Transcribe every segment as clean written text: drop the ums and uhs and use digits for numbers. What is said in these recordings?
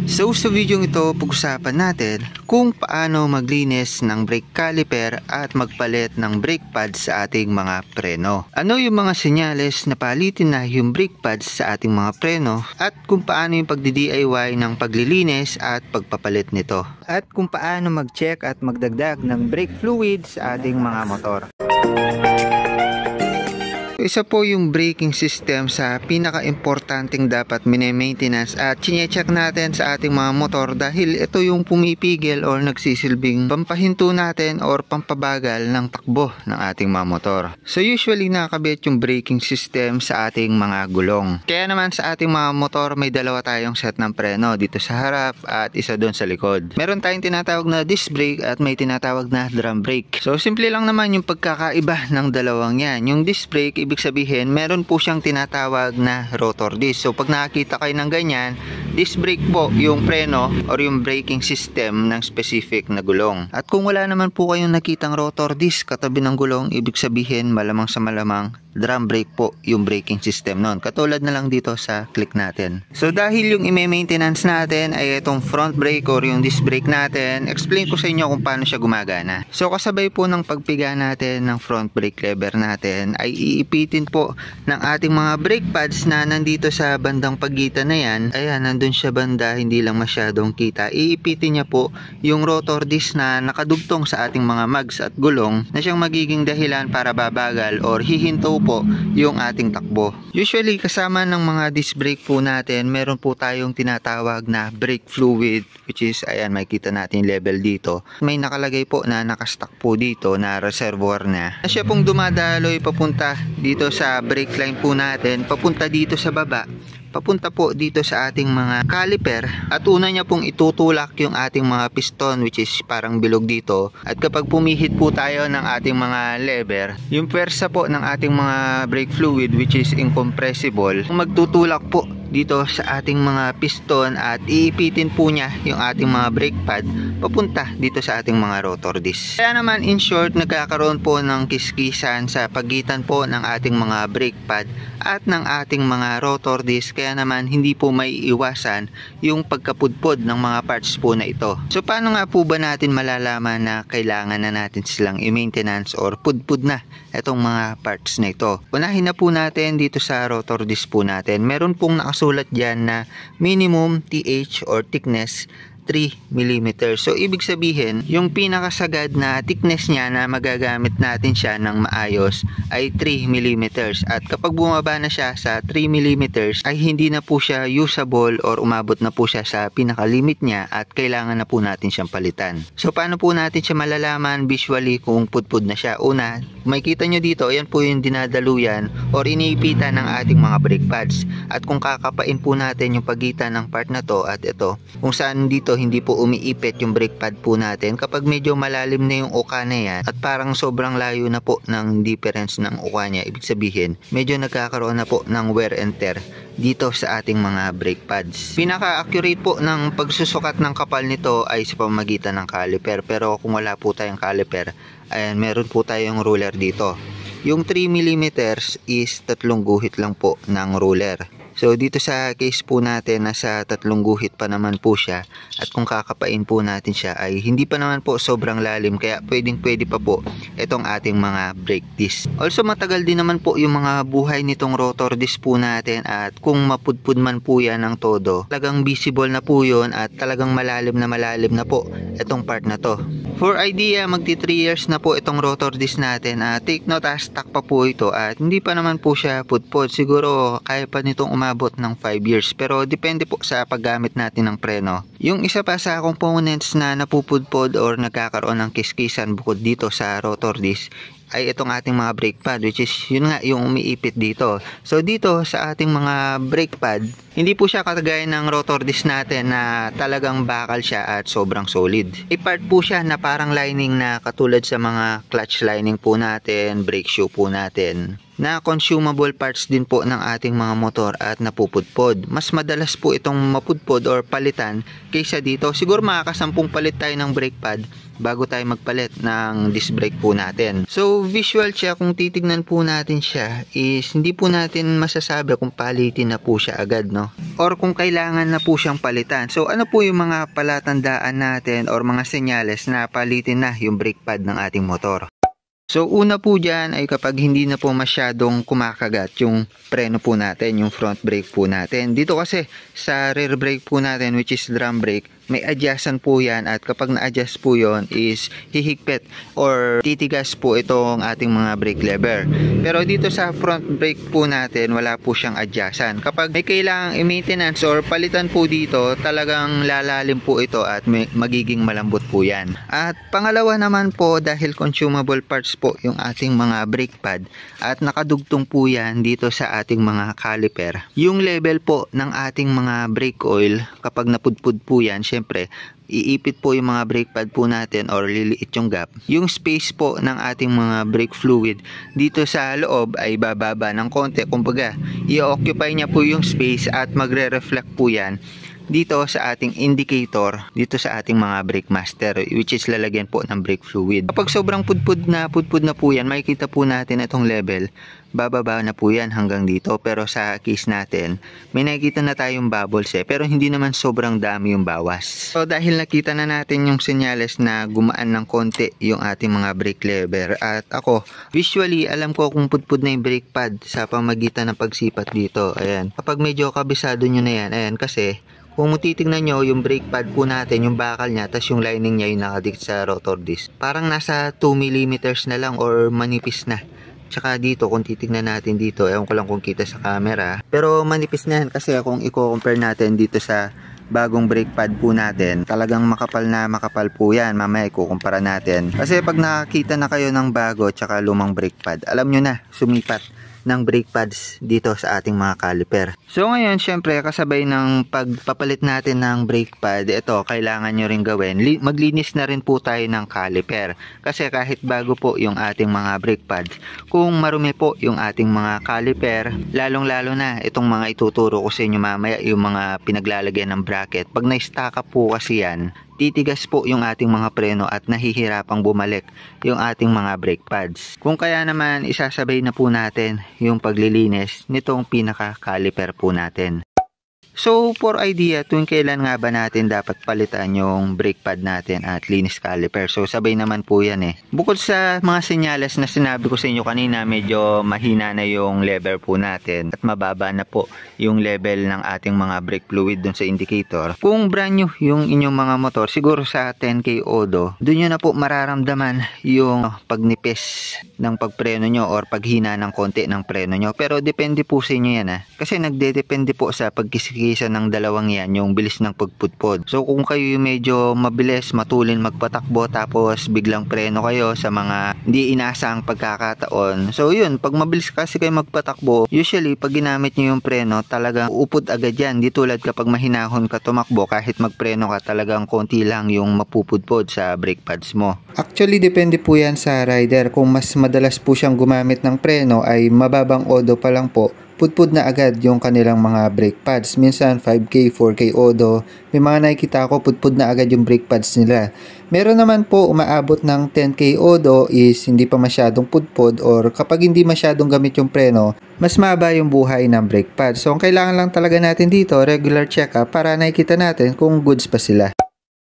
So sa video ito, pag-usapan natin kung paano maglinis ng brake caliper at magpalit ng brake pads sa ating mga preno. Ano yung mga senyales na palitin na yung brake pads sa ating mga preno at kung paano yung pagdi-DIY ng paglilinis at pagpapalit nito. At kung paano mag-check at magdagdag ng brake fluid sa ating mga motor. Isa po yung braking system sa pinaka-importanting dapat mini-maintenance at chine-check natin sa ating mga motor dahil ito yung pumipigil or nagsisilbing pampahinto natin or pampabagal ng takbo ng ating mga motor. So usually nakakabit yung braking system sa ating mga gulong. Kaya naman sa ating mga motor may dalawa tayong set ng preno dito sa harap at isa doon sa likod. Meron tayong tinatawag na disc brake at may tinatawag na drum brake. So simple lang naman yung pagkakaiba ng dalawang yan. Yung disc brake ibig sabihin meron po siyang tinatawag na rotor disc. So pag nakakita kayo ng ganyan, disc brake po yung preno or yung braking system ng specific na gulong. At kung wala naman po kayong nakitang rotor disc katabi ng gulong, ibig sabihin malamang sa malamang drum brake po yung braking system nun. Katulad na lang dito sa click natin. So dahil yung i-maintenance natin ay itong front brake or yung disc brake natin, explain ko sa inyo kung paano siya gumagana. So kasabay po ng pagpiga natin ng front brake lever natin ay iipitin po ng ating mga brake pads na nandito sa bandang pagitan na yan. Ayan, nandun siya banda, hindi lang masyadong kita. Iipitin niya po yung rotor disc na nakadugtong sa ating mga mags at gulong na siyang magiging dahilan para babagal or hihinto po yung ating takbo. Usually kasama ng mga disc brake po natin, meron po tayong tinatawag na brake fluid, which is ayan, makikita natin level dito. May nakalagay po na nakastock po dito na reservoir na siya pong dumadaloy papunta dito sa brake line po natin, papunta dito sa baba, papunta po dito sa ating mga caliper at una niya pong itutulak yung ating mga piston which is parang bilog dito at kapag pumihit po tayo ng ating mga lever, yung pwersa po ng ating mga brake fluid which is incompressible, magtutulak po dito sa ating mga piston at iipitin po niya yung ating mga brake pad papunta dito sa ating mga rotor disc. Kaya naman in short, nagkakaroon po ng kiskisan sa pagitan po ng ating mga brake pad at ng ating mga rotor disc, kaya naman hindi po may iwasan yung pagkapudpod ng mga parts po na ito. So paano nga po ba natin malalaman na kailangan na natin silang i-maintenance or pudpud na itong mga parts na ito? Unahin na po natin dito sa rotor disc po natin. Meron pong nakasulat dyan na minimum TH or thickness 3 mm. So ibig sabihin yung pinakasagad na thickness niya na magagamit natin siya ng maayos ay 3 mm. At kapag bumaba na siya sa 3 mm ay hindi na po siya usable or umabot na po siya sa pinakalimit niya at kailangan na po natin siyang palitan. So paano po natin siya malalaman visually kung pudpud na siya? Una, makikita nyo dito, ayan po yung dinadaluyan or iniipitan ng ating mga brake pads. At kung kakapain po natin yung pagitan ng part na to at ito, kung saan dito hindi po umiipit yung brake pad po natin, kapag medyo malalim na yung uka na yan at parang sobrang layo na po ng difference ng uka niya, ibig sabihin medyo nagkakaroon na po ng wear and tear dito sa ating mga brake pads. Pinaka-accurate po ng pagsusukat ng kapal nito ay sa pamamagitan ng caliper, pero kung wala po tayong caliper, ayan, meron po tayong ruler dito. Yung 3 mm is 3 guhit lang po ng ruler. So dito sa case po natin, nasa 3 guhit pa naman po siya at kung kakapain po natin siya ay hindi pa naman po sobrang lalim, kaya pwede pa po itong ating mga brake disc. Also matagal din naman po yung mga buhay nitong rotor disc po natin at kung mapudpud man po yan ng todo, talagang visible na po yun at talagang malalim na po itong part na to. For idea, magti 3 years na po itong rotor disc natin. Take note, stock pa po ito at hindi pa naman po siya pudpud. Siguro kaya pa nitong umabot ng 5 years, pero depende po sa paggamit natin ng preno. Yung isa pa sa components na napupudpod or nagkakaroon ng kiskisan bukod dito sa rotor disc ay itong ating mga brake pad, which is yun nga yung umiipit dito. So dito sa ating mga brake pad, hindi po siya kagaya ng rotor disc natin na talagang bakal siya at sobrang solid. May part po siya na parang lining na katulad sa mga clutch lining po natin, brake shoe po natin, na consumable parts din po ng ating mga motor at napupudpod. Mas madalas po itong mapudpod or palitan kaysa dito. Siguro makakasampung palit tayo ng brake pad bago tayo magpalit ng disc brake po natin. So visual check, kung titignan po natin siya is hindi po natin masasabi kung palitin na po siya agad, no? Or kung kailangan na po siyang palitan. So ano po yung mga palatandaan natin or mga senyales na palitin na yung brake pad ng ating motor? So una po dyan ay kapag hindi na po masyadong kumakagat yung preno po natin, yung front brake po natin. Dito kasi sa rear brake po natin, which is drum brake, may adjustan po yan, at kapag na-adjust po yon is hihigpit or titigas po itong ating mga brake lever. Pero dito sa front brake po natin, wala po siyang adjustan. Kapag may kailangang i-maintenance or palitan po dito, talagang lalalim po ito at magiging malambot po yan. At pangalawa naman po, dahil consumable parts po yung ating mga brake pad at nakadugtong po yan dito sa ating mga caliper, yung level po ng ating mga brake oil, kapag napudpud po yan, syempre iipit po yung mga brake pad po natin or liliit yung gap. Yung space po ng ating mga brake fluid dito sa loob ay bababa ng konti. Kumbaga, i-occupy niya po yung space at magre-reflect po yan dito sa ating indicator, dito sa ating mga brake master, which is lalagyan po ng brake fluid. Kapag sobrang pudpud na po yan, makikita po natin itong level, bababa na po yan hanggang dito. Pero sa case natin, may nakikita na tayong bubbles pero hindi naman sobrang dami yung bawas. So dahil nakita na natin yung senyales na gumaan ng konti yung ating mga brake lever, at ako, visually, alam ko kung pudpud na yung brake pad sa pamagitan ng pagsipat dito. Ayan, kapag medyo kabisado nyo na yan, ayan, kasi kung titignan nyo yung brake pad po natin, yung bakal niya, tas yung lining niya yung nakadikit sa rotor disc, parang nasa 2 mm na lang or manipis na. Tsaka dito, kung titignan natin dito, ewan ko lang kung kita sa camera, pero manipis na yan kasi kung i-compare natin dito sa bagong brake pad po natin, talagang makapal na makapal po yan. Mamaya ikukumpara natin. Kasi pag nakakita na kayo ng bago tsaka lumang brake pad, alam nyo na, sumipat ng brake pads dito sa ating mga caliper. So ngayon, syempre, kasabay ng pagpapalit natin ng brake pad, ito, kailangan nyo rin gawin, maglinis na rin po tayo ng caliper. Kasi kahit bago po yung ating mga brake pads, kung marumi po yung ating mga caliper, lalong-lalo na itong mga ituturo ko sa inyo mamaya, yung mga pinaglalagyan ng bracket, pag na-stack up po kasi yan, titigas po yung ating mga preno at nahihirapang bumalik yung ating mga brake pads. Kung kaya naman, isasabay na po natin yung paglilinis nitong pinaka-caliper po natin. So, for idea, tuwing kailan nga ba natin dapat palitan yung brake pad natin at linis caliper? So, sabay naman po yan eh. Bukod sa mga senyales na sinabi ko sa inyo kanina, medyo mahina na yung lever po natin at mababa na po yung level ng ating mga brake fluid dun sa indicator. Kung brand new yung inyong mga motor, siguro sa 10K Odo, dun nyo na po mararamdaman yung pagnipis ng pagpreno nyo or paghina ng konti ng preno nyo. Pero depende po sa inyo yan kasi nagdedepende po sa pagkisikisa ng dalawang yan, yung bilis ng pagpudpod. So kung kayo medyo mabilis, matulin magpatakbo tapos biglang preno kayo sa mga hindi inaasahang pagkakataon, so yun, pag mabilis kasi kayo magpatakbo, usually pag ginamit nyo yung preno, talagang uupod agad yan. Di tulad kapag mahinahon ka tumakbo, kahit magpreno ka, talagang konti lang yung mapupudpod sa brake pads mo. Actually, depende po yan sa rider. Kung mas madalas po siyang gumamit ng preno ay mababang odo pa lang po, pudpud na agad yung kanilang mga brake pads. Minsan 5K, 4K Odo, may mga nakikita ko pudpud na agad yung brake pads nila. Meron naman po umaabot ng 10K Odo is hindi pa masyadong pudpud, or kapag hindi masyadong gamit yung preno, mas mahaba yung buhay ng brake pads. So ang kailangan lang talaga natin dito, regular check-up para nakikita natin kung goods pa sila.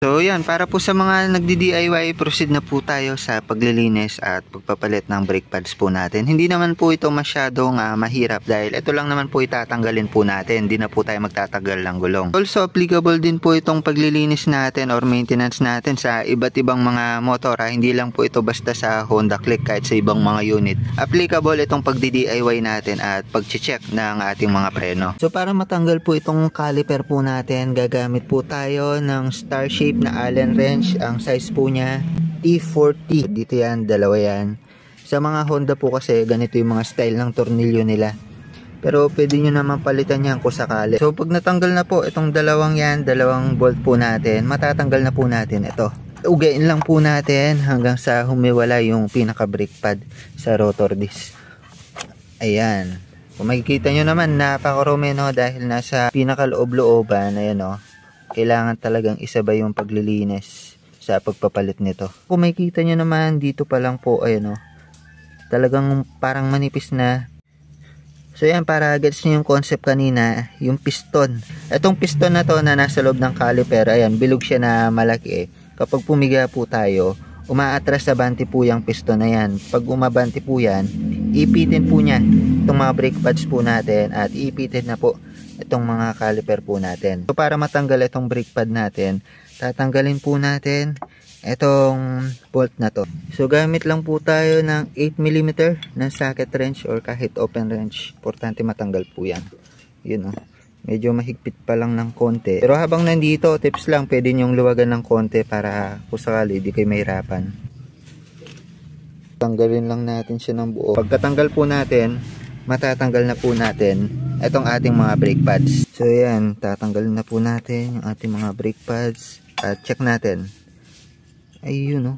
So yan, para po sa mga nagdi-DIY, proceed na po tayo sa paglilinis at pagpapalit ng brake pads po natin. Hindi naman po ito masyadong mahirap dahil ito lang naman po itatanggalin po natin. Hindi na po tayo magtatagal ng gulong. Also, applicable din po itong paglilinis natin or maintenance natin sa iba't ibang mga motor. Hindi lang po ito basta sa Honda Click, kahit sa ibang mga unit. Applicable itong pagdi-DIY natin at pag-check ng ating mga preno. So para matanggal po itong caliper po natin, gagamit po tayo ng star shape na Allen wrench. Ang size po niya T40. Dito yan, dalawa yan. Sa mga Honda po kasi ganito yung mga style ng tornilyo nila, pero pwede nyo naman palitan yan kung sakali. So pag natanggal na po itong dalawang yan, dalawang bolt po natin, matatanggal na po natin ito. Ugain lang po natin hanggang sa humiwala yung pinaka brake pad sa rotor disc. Ayan, kung makikita nyo naman, napakarumi, no, dahil nasa pinakaloob-looban. Ayan, no, kailangan talagang isabay yung paglilinis sa pagpapalit nito. Kung makikita nyo naman dito pa lang po, ayan o, talagang parang manipis na. So yan, para gets nyo yung concept kanina, yung piston. Itong piston na to na nasa loob ng caliper, ayan, bilog siya na malaki. Kapag pumiga po tayo, umaatras sa bante po yung piston na yan. Pag umabante po yan, ipitin po niya itong mga brake pads po natin at ipitin na po itong mga caliper po natin. So para matanggal itong brake pad natin, tatanggalin po natin itong bolt na to. So gamit lang po tayo ng 8mm na socket wrench or kahit open wrench. Importante matanggal po yan. Yun o. Medyo mahigpit pa lang ng konti. Pero habang nandito, tips lang, pwede nyong luwagan ng konti para kung sakali di kayo mahirapan. Tanggalin lang natin siya ng buo. Pagkatanggal po natin, matatanggal na po natin itong ating mga brake pads. So yan, tatanggalin na po natin yung ating mga brake pads. At check natin. Ayun o.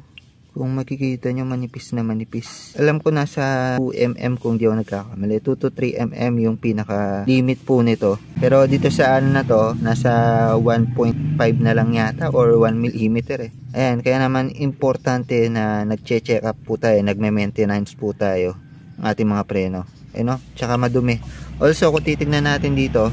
Kung makikita nyo, manipis na manipis. Alam ko nasa 2mm kung di ako nagkakamali. 2 to 3mm yung pinaka limit po nito. Pero dito sa ano na to, nasa 1.5 na lang yata or 1mm eh. Ayan, kaya naman importante na nag-check up po tayo, nagme-maintenance po tayo ng ating mga preno. Ayun o, tsaka madumi. Also, kung titignan natin dito,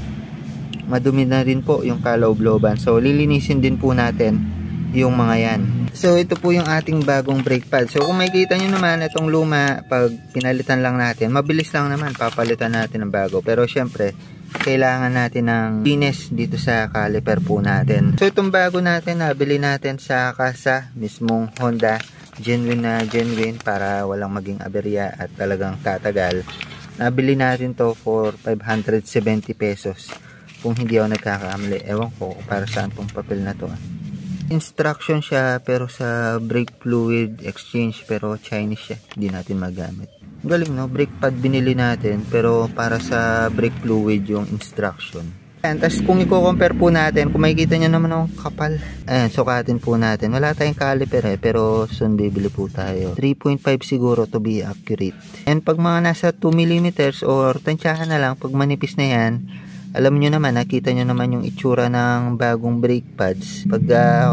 madumi na rin po yung kaloob-looban. So, lilinisin din po natin yung mga yan. So ito po yung ating bagong brake pad. So kung makikita nyo naman itong luma, pag pinalitan lang natin, mabilis lang naman, papalitan natin ng bago. Pero syempre kailangan natin ng linis dito sa caliper po natin. So itong bago natin, nabili natin sa kasa, mismong Honda, genuine na genuine, para walang maging aberya at talagang tatagal. Nabili natin to for 570 pesos kung hindi ako nagkakamali. Ewan ko para saan tong papel na to. Instruction siya pero sa brake fluid exchange, pero Chinese siya, hindi natin magamit. Galing no, brake pad binili natin pero para sa brake fluid yung instruction. Ayan, tapos kung i-compare po natin, kung makikita nyo naman ang kapal, ayan, sukatin po natin. Wala tayong caliper pero soon bibili po tayo. 3.5 siguro to be accurate. And pag mga nasa 2mm or tansyahan na lang, pag manipis na yan, alam nyo naman, nakita nyo naman yung itsura ng bagong brake pads. Pag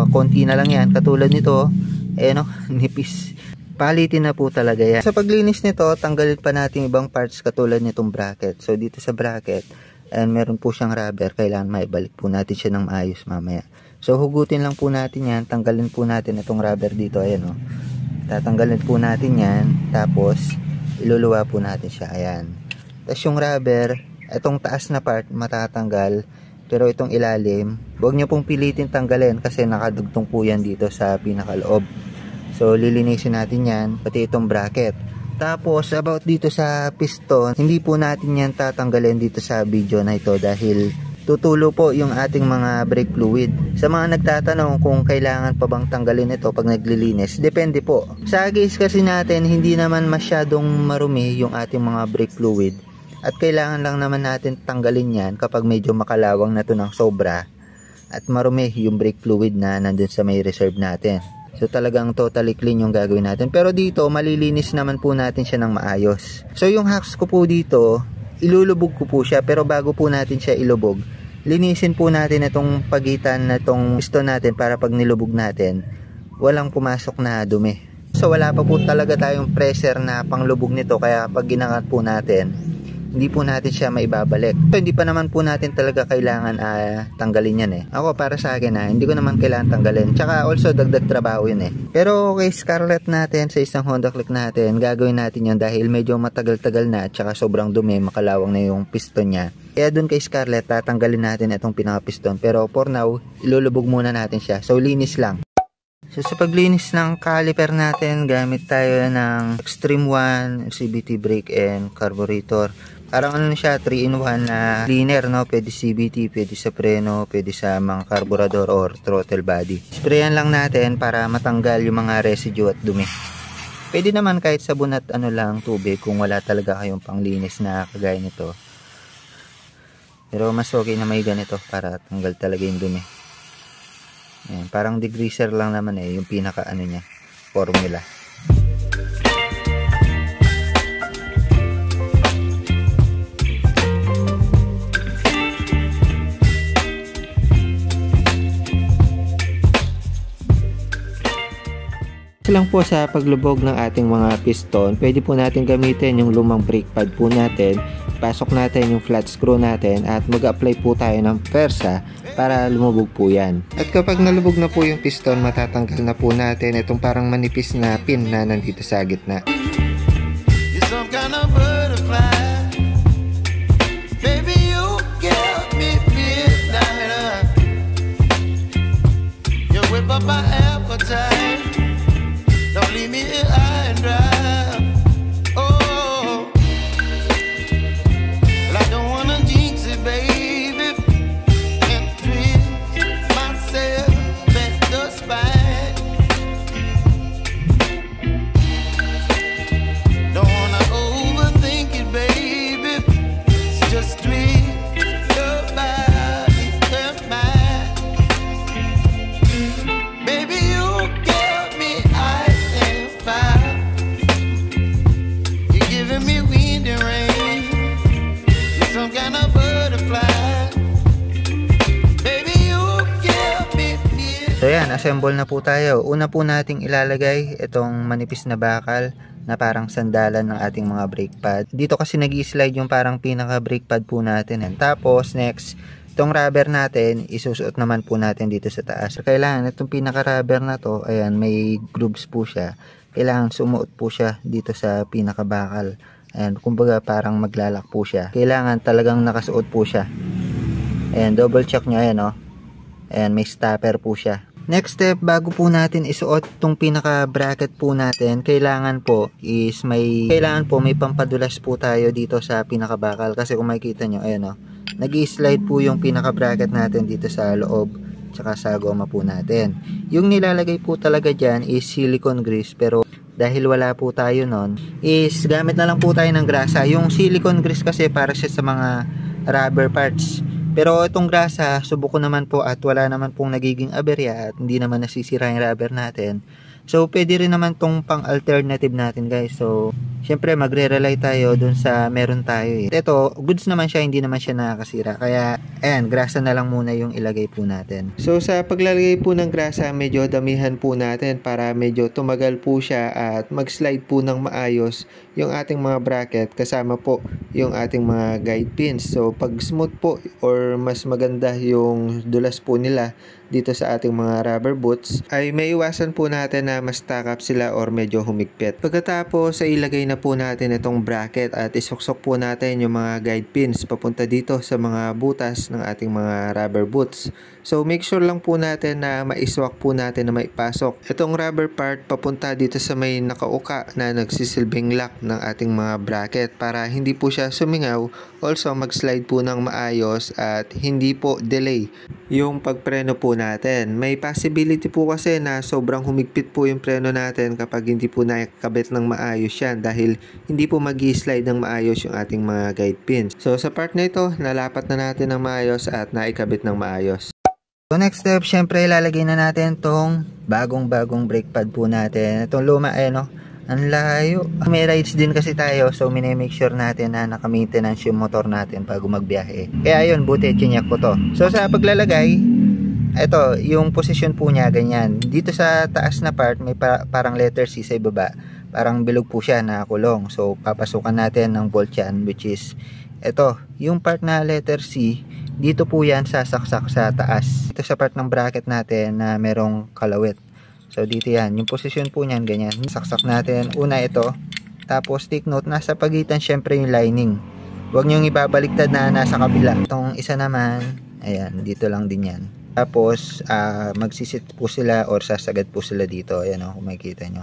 konti na lang yan, katulad nito, no, nipis. Palitin na po talaga yan. Sa paglinis nito, tanggalin pa natin ibang parts katulad nitong bracket. So dito sa bracket, and meron po siyang rubber, kailangan maibalik po natin siya ng maayos mamaya. So hugutin lang po natin yan, tanggalin po natin itong rubber dito, ayan o. Tatanggalin po natin yan, tapos iluluwa po natin siya, ayan. Tapos yung rubber, itong taas na part matatanggal, pero itong ilalim, huwag nyo pong pilitin tanggalin kasi nakadugtong po yan dito sa pinakaloob. So lilinisin natin yan, pati itong bracket. Tapos about dito sa piston, hindi po natin yan tatanggalin dito sa video na ito dahil tutulo po yung ating mga brake fluid. Sa mga nagtatanong kung kailangan pa bang tanggalin ito pag naglilinis, depende po. Sa case kasi natin, hindi naman masyadong marumi yung ating mga brake fluid. At kailangan lang naman natin tanggalin yan kapag medyo makalawang na to ng sobra at marumi yung brake fluid na nandun sa may reserve natin. So talagang totally clean yung gagawin natin. Pero dito, malilinis naman po natin siya ng maayos. So yung hacks ko po dito, ilulubog ko po siya. Pero bago po natin siya ilubog, linisin po natin itong pagitan na itong piston natin para pag nilubog natin, walang pumasok na dumi. So wala pa po talaga tayong pressure na panglubog nito, kaya pag ginangat po natin, hindi po natin siya maibabalik. So, hindi pa naman po natin talaga kailangan tanggalin yan eh. Ako para sa akin hindi ko naman kailangan tanggalin. Tsaka also dagdag trabaho yun eh. Pero kay Scarlett natin, sa isang Honda Click natin, gagawin natin yun dahil medyo matagal-tagal na at tsaka sobrang dumi, makalawang na yung piston niya. Kaya dun kay Scarlett, tatanggalin natin itong pinaka-piston. Pero for now, ilulubog muna natin siya. So linis lang. So sa paglinis ng caliper natin, gamit tayo ng Extreme 1 CVT brake and carburetor. Parang ano siya, 3-in-1 na cleaner, no? Pwede CVT, pwede sa preno, pwede sa mga carburetor or throttle body. Sprayan lang natin para matanggal yung mga residue at dumi. Pwede naman kahit sabon at ano lang, tubig kung wala talaga kayong panglinis na kagaya nito. Pero mas okay na may ganito para tanggal talaga yung dumi. Ayan, parang degreaser lang naman yung pinaka ano niya, formula. Lang po sa paglubog ng ating mga piston, pwede po natin gamitin yung lumang brake pad po natin. Pasok natin yung flat screw natin at mag-apply po tayo ng persa para lumubog po yan. At kapag nalubog na po yung piston, matatanggal na po natin itong parang manipis na pin na nandito sa gitna. Don't leave me here high and dry. Oh, well, I don't wanna jinx it, baby, and twist myself at the spine. Don't wanna overthink it, baby. It's just twist your body and mine, baby. You give me ice and fire. You're giving me wind and rain. You're some kind of butterfly. Baby, you give me fear. So yan, assemble na po tayo. Una po nating ilalagay itong manipis na bakal na parang sandalan ng ating mga brake pad. Dito kasi nag-i-slide yung parang pinaka brake pad po natin. Tapos next, itong rubber natin, isusuot naman po natin dito sa taas. Kailangan itong pinaka rubber na to, ayan, may grooves po siya. Kailangan sumuot po siya dito sa pinaka bakal. Ayan, kumbaga parang maglalak po siya. Kailangan talagang nakasuot po siya. Ayan, double check nyo, ayan o. Ayan, may stopper po siya. Next step, bago po natin isuot itong pinaka bracket po natin, kailangan po may pampadulas po tayo dito sa pinaka bakal. Kasi kung makikita nyo, ayan o, nag-i-slide po yung pinaka bracket natin dito sa loob tsaka sa goma po natin. Yung nilalagay po talaga dyan is silicone grease, pero dahil wala po tayo nun, is gamit na lang po tayo ng grasa. Yung silicone grease kasi para siya sa mga rubber parts, pero itong grasa, subok ko naman po at wala naman pong nagiging aberya at hindi naman nasisira yung rubber natin. So, pwede rin naman tong pang-alternative natin, guys. So, syempre, magre-rely tayo dun sa meron tayo. Ito, goods naman siya, hindi naman siya nakakasira. Kaya, ayan, grasa na lang muna yung ilagay po natin. So, sa paglalagay po ng grasa, medyo damihan po natin para medyo tumagal po siya at mag-slide po ng maayos yung ating mga bracket kasama po yung ating mga guide pins. So, pag smooth po or mas maganda yung dulas po nila dito sa ating mga rubber boots, ay may iwasan po natin na mas tack up sila or medyo humigpit. Pagkatapos ay ilagay na po natin itong bracket at isuksok po natin yung mga guide pins papunta dito sa mga butas ng ating mga rubber boots. So make sure lang po natin na maiswak po natin na maipasok itong rubber part papunta dito sa may nakauka na nagsisilbing lock ng ating mga bracket para hindi po siya sumingaw, also mag-slide po ng maayos at hindi po delay yung pagpreno po natin. May possibility po kasi na sobrang humigpit po yung preno natin kapag hindi po nakakabit ng maayos yan dahil hindi po mag-i-slide ng maayos yung ating mga guide pins. So sa part na ito, nalapat na natin ng maayos at naikabit ng maayos. So next step, syempre ilalagay na natin tong bagong brake pad po natin. Itong luma, ayan o, ang layo. May rides din kasi tayo, so make sure natin na naka-maintenance yung motor natin bago magbiyahe. Kaya yun, buti chinyak ko to. So sa paglalagay, ito, yung position po niya ganyan. Dito sa taas na part, may parang letter C sa ibaba. Parang bilog po siya na kulong. So papasukan natin ng bolt yan, which is ito, yung part na letter C. Dito po yan sasaksak sa taas. Dito sa part ng bracket natin na merong kalawit. So dito yan, yung position po niyan ganyan. Saksak natin, una ito. Tapos take note, nasa pagitan syempre yung lining. Huwag nyong ibabaliktad na nasa kabila. Itong isa naman, ayan, dito lang din yan. Tapos magsisit po sila or sasagad po sila dito. Ayan o, kung makikita nyo.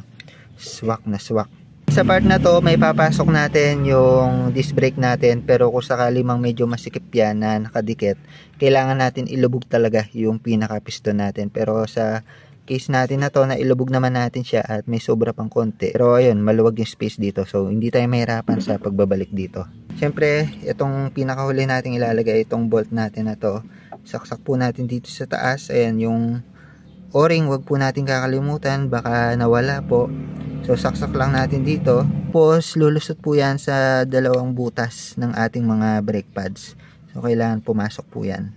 Swak na swak. Sa part na to, may papasok natin yung disc brake natin, pero kung sakali mang medyo masikip yan na nakadikit, kailangan natin ilubog talaga yung pinaka piston natin. Pero sa case natin na to, na ilubog naman natin siya at may sobra pang konti. Pero ayun, maluwag yung space dito, so hindi tayo mahirapan sa pagbabalik dito. Siyempre, itong pinakahuli natin ilalagay, itong bolt natin na to, saksak po natin dito sa taas. Ayan, yung o-ring, wag po natin kakalimutan, baka nawala po. So saksak lang natin dito. Tapos lulusot po yan sa dalawang butas ng ating mga brake pads. So kailangan pumasok po yan.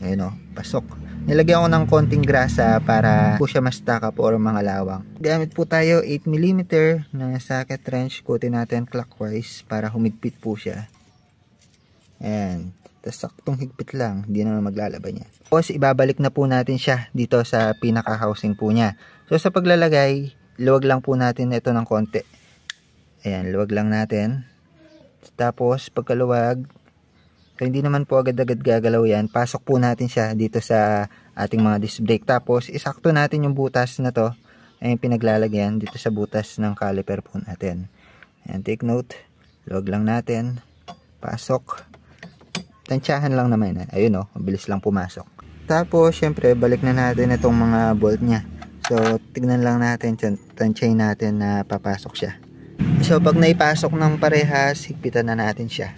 Ayun o, pasok. Nilagyan ko ng konting grasa para po siya ma-stack up or mga lawang. Gamit po tayo 8mm na socket wrench. Kutin natin clockwise para humigpit po siya. Ayan. Tapos saktong higpit lang. Hindi naman maglalaban niya. Tapos ibabalik na po natin siya dito sa pinaka-housing po niya. So sa paglalagay, luwag lang po natin ito ng konti. Ayan, luwag lang natin. Tapos pagkaluwag, so, hindi naman po agad-agad gagalaw yan. Pasok po natin siya dito sa ating mga disc brake. Tapos, isakto natin yung butas na to. Ay pinaglalagyan dito sa butas ng caliper po natin. Ayan, take note. Luwag lang natin. Pasok. Tansyahan lang naman. Ayun o, mabilis lang pumasok. Tapos, syempre, balik na natin itong mga bolt niya. So, tignan lang natin, tansyahin natin na papasok siya. So, pag naipasok ng parehas, higpitan na natin siya.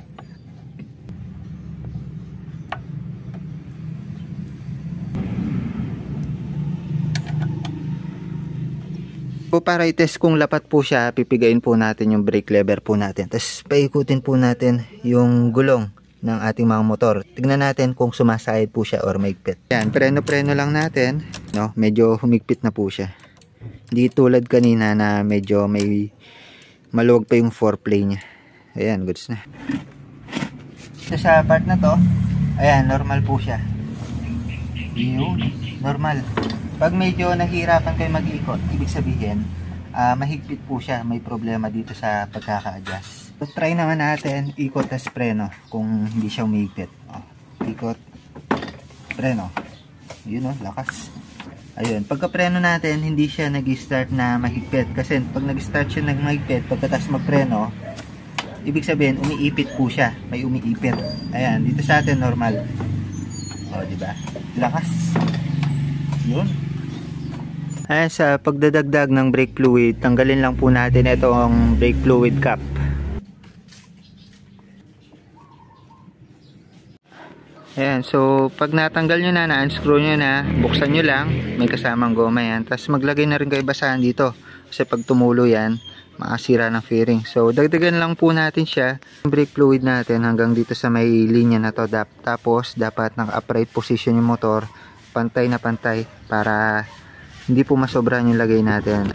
Para i-test kung lapat po siya, pipigain po natin yung brake lever po natin. Tapos paikutin po natin yung gulong ng ating mga motor. Tignan natin kung sumasayad po siya or maigpit. Yan, preno-preno lang natin. No? Medyo humigpit na po siya. Hindi tulad kanina na medyo may maluwag pa yung foreplay niya. Ayan, goods na. So sa part na to, ayan, normal po siya. Yun, normal. Pag medyo nahihirapan kayo mag-ikot, ibig sabihin, mahigpit po siya. May problema dito sa pagkaka-adjust. So, try naman natin, ikot as preno kung hindi siya umihigpit. Ikot, preno. Yun o, lakas. Ayun, pagka-preno natin, hindi siya nag-start na mahigpit. Kasi pag nag-start siya mahigpit, pagkatas mag-preno, ibig sabihin, umiipit po siya. May umiipit. Ayan, dito sa atin, normal. O, diba? Lakas. Yun. Ayan, sa pagdadagdag ng brake fluid, tanggalin lang po natin itong brake fluid cap. Ayan, so pag natanggal nyo na, na-unscrew nyo na, buksan nyo lang, may kasamang goma yan. Tapos maglagay na rin kayo basahan dito. Kasi pag tumulo yan, makasira ng fairing. So dagdagan lang po natin siya, yung brake fluid natin hanggang dito sa may linya na to. Tapos dapat naka-upright position yung motor, pantay na pantay para hindi po masobrahan yung lagay natin.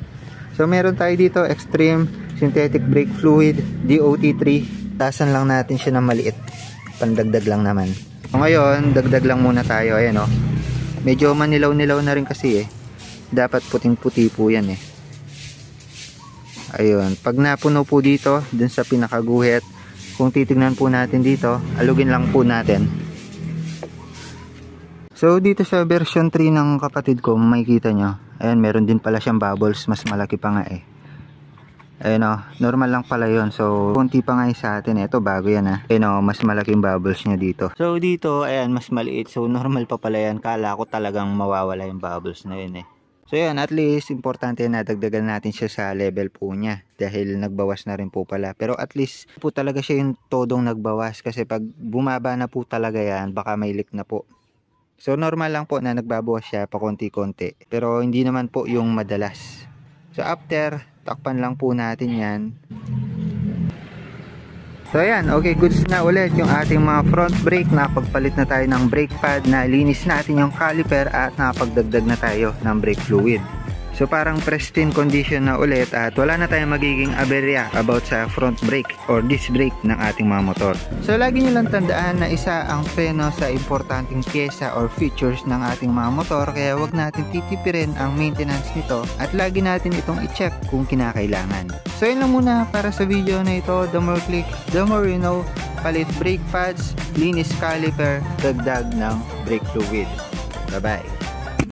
So meron tayo dito Extreme Synthetic Brake Fluid DOT3. Tasan lang natin siya ng maliit, pandagdag lang naman. So ngayon dagdag lang muna tayo. Ayan o, medyo manilaw-nilaw na rin kasi dapat puting-puti po yan Ayun, pag napuno po dito dun sa pinakaguhit, kung titignan po natin dito, alugin lang po natin. So dito sa version 3 ng kapatid ko, makikita nyo, ayan, meron din pala siyang bubbles, mas malaki pa nga Ayan o, normal lang pala yun. So konti pa nga sa atin, ito bago yan Ayan o, mas malaking bubbles niya dito. So dito, ayan, mas maliit. So normal pa pala yan, kala ko talagang mawawala yung bubbles na yun So yan, at least importante na dagdagan natin siya sa level po niya. Dahil nagbawas na rin po pala. Pero at least po talaga siya yung todong nagbawas. Kasi pag bumaba na po talaga yan, baka may leak na po. So normal lang po na nagbabawas siya pa konti-konti. Pero hindi naman po yung madalas. So after, takpan lang po natin yan. So ayan, okay, goods na ulit yung ating mga front brake. Napagpalit na tayo ng brake pad, nalinis natin yung caliper at napagdagdag na tayo ng brake fluid. So parang pristine condition na ulit at wala na tayong magiging aberya about sa front brake or disc brake ng ating mga motor. So lagi nyo lang tandaan na isa ang preno sa importanteng pyesa or features ng ating mga motor, kaya wag natin titipirin ang maintenance nito at lagi natin itong i-check kung kinakailangan. So yun lang muna para sa video na ito. The more click, the more you know. Palit brake pads, linis caliper, dagdag ng brake fluid. Bye bye.